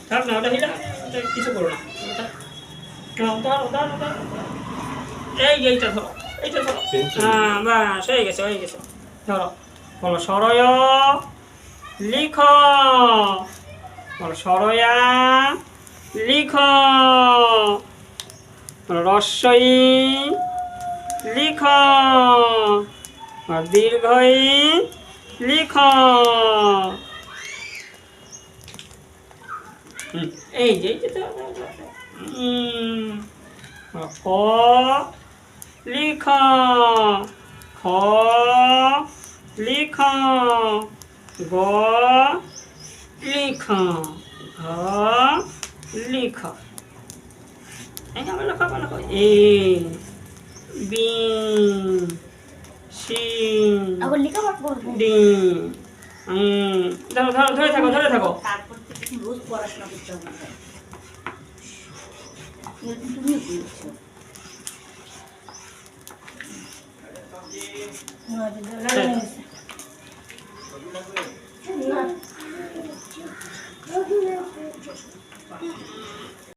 থাক না, ওটা হিলা, ওটা কিছু করো না, ওটা ধরো। এইটা ধরো, এইটা ধরো। হ্যাঁ বাস, হয়ে গেছে, হয়ে গেছে। ধরো, বলো সরয় লিখ, বলো সরয়া লিখ, বলো রস্বই লিখ, আর দীর্ঘই লিখ। এই যে ক লিখ, খ লিখ, গ লিখ, ঘ লিখ। এই আবার লেখো, আবার লেখো। এ বি সি আবার লিখা পড়বো। ডি। ধরো ধরো, ধরে থাকো, ধরে থাকো। তারপর থেকে রোজ পড়াশোনা করতে হবে। তুমিও করছো। না